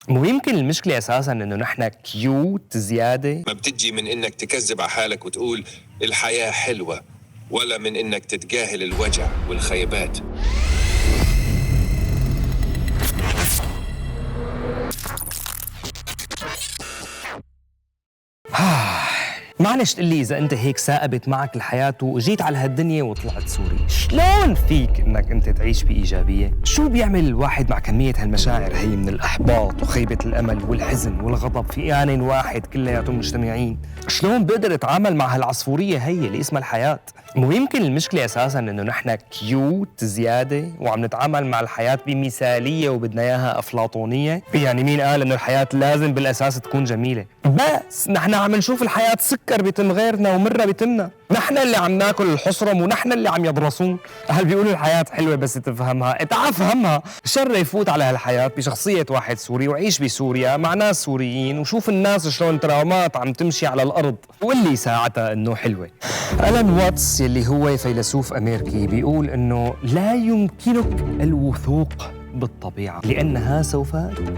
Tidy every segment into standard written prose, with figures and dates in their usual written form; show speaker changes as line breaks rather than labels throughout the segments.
مو يمكن المشكلة أساساً إنه نحن كيوت زيادة؟
ما بتجي من إنك تكذب على حالك وتقول الحياة حلوة، ولا من إنك تتجاهل الوجع والخيبات.
معلش تقول لي إذا أنت هيك ثاقبت معك الحياة وجيت على هالدنيا وطلعت سوري، شلون فيك إنك أنت تعيش بإيجابية؟ شو بيعمل الواحد مع كمية هالمشاعر هي من الإحباط وخيبة الأمل والحزن والغضب في آن واحد كلياتهم مجتمعين؟ شلون بقدر أتعامل مع هالعصفورية هي اللي اسمها الحياة؟ مو يمكن المشكلة أساساً إنه نحن كيوت زيادة وعم نتعامل مع الحياة بمثالية وبدنا إياها أفلاطونية؟ يعني مين قال إنه الحياة لازم بالأساس تكون جميلة؟ بس نحن عم نشوف الحياة سكر بيتم غيرنا ومرة بيتمنا، نحن اللي عم ناكل الحصرم ونحن اللي عم يضرسون. أهل بيقولوا الحياة حلوة بس تفهمها، تعال فهمها. شر يفوت على هالحياة بشخصية واحد سوري وعيش بسوريا مع ناس سوريين وشوف الناس شلون تراومات عم تمشي على الأرض واللي ساعتها إنه حلوة. ألان واتس يلي هو فيلسوف أمريكي بيقول إنه لا يمكنك الوثوق بالطبيعة لأنها سوف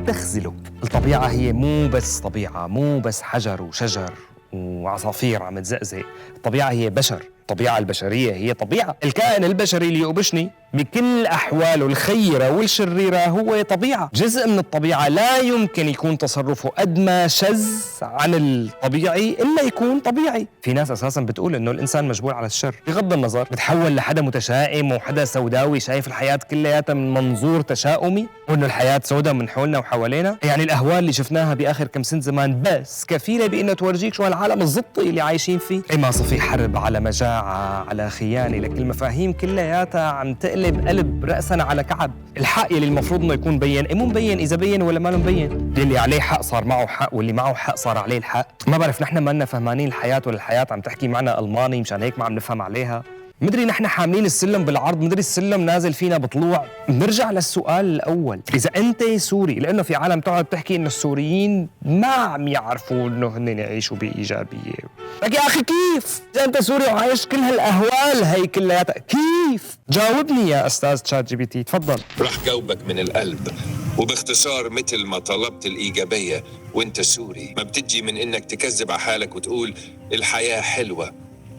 تخذلك. الطبيعة هي مو بس طبيعة، مو بس حجر وشجر وعصافير عم تزقزق. الطبيعة هي بشر، الطبيعة البشرية هي طبيعة. الكائن البشري اللي يقبشني بكل أحواله الخيرة والشريرة هو طبيعة، جزء من الطبيعة. لا يمكن يكون تصرفه قد ما شذ عن الطبيعي إلا يكون طبيعي. في ناس أساساً بتقول إنه الإنسان مجبول على الشر، بغض النظر بتحول لحدا متشائم وحدا سوداوي شايف الحياة كلياتها من منظور تشاؤمي وإنه الحياة سوداء من حولنا وحوالينا. يعني الأهوال اللي شفناها بآخر كم سنة زمان بس كفيلة بإنه تورجيك شو هالعالم الزبطي اللي عايشين فيه. إما صفي حرب على مجاعة على خيانة، لك المفاهيم كلياتها عم تقلب قلب رأسا على كعب. الحق يلي المفروض انه يكون مبين، مو مبين. اذا بين ولا ما مبين، اللي عليه حق صار معه حق واللي معه حق صار عليه الحق. ما بعرف نحن ما لنا فهمانين الحياة ولا الحياة عم تحكي معنا ألماني مشان هيك ما عم نفهم عليها. مدري نحن حاملين السلم بالعرض، مدري السلم نازل فينا بطلوع. نرجع للسؤال الأول، إذا أنت سوري، لأنه في عالم تقعد تحكي إنه السوريين ما عم يعرفوا إنه هن يعيشوا بإيجابية. لك يا أخي كيف؟ إذا أنت سوري وعايش كل هالأهوال هي كلياتها، كيف؟ جاوبني يا أستاذ تشات جي بي تي، تفضل.
رح جاوبك من القلب وباختصار مثل ما طلبت الإيجابية. وانت سوري ما بتجي من إنك تكذب على حالك وتقول الحياة حلوة،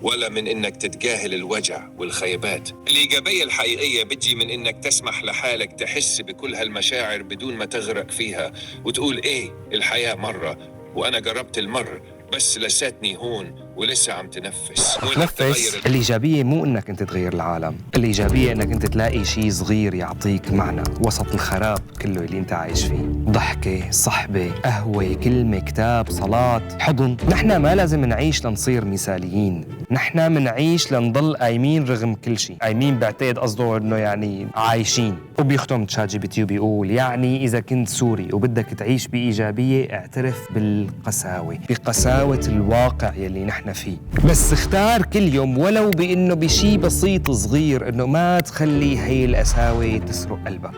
ولا من إنك تتجاهل الوجع والخيبات. الإيجابية الحقيقية بتجي من إنك تسمح لحالك تحس بكل هالمشاعر بدون ما تغرق فيها وتقول إيه الحياة مرة وأنا جربت المر بس لساتني هون ولسه عم تنفس.
الإيجابية مو إنك أنت تغير العالم، الإيجابية إنك أنت تلاقي شيء صغير يعطيك معنى وسط الخراب كله اللي أنت عايش فيه. ضحكة، صحبة، قهوة، كلمة، كتاب، صلاة، حضن. نحن ما لازم نعيش لنصير مثاليين، نحن منعيش لنضل قايمين رغم كل شيء. قايمين بعتقد قصده إنه يعني عايشين. وبيختم تشات جي بي تي وبيقول يعني إذا كنت سوري وبدك تعيش بإيجابية اعترف بالقساوة، بقساوة الواقع يلي نحن فيه. بس اختار كل يوم ولو بإنه بشي بسيط صغير إنه ما تخلي هي القساوة تسرق قلبك.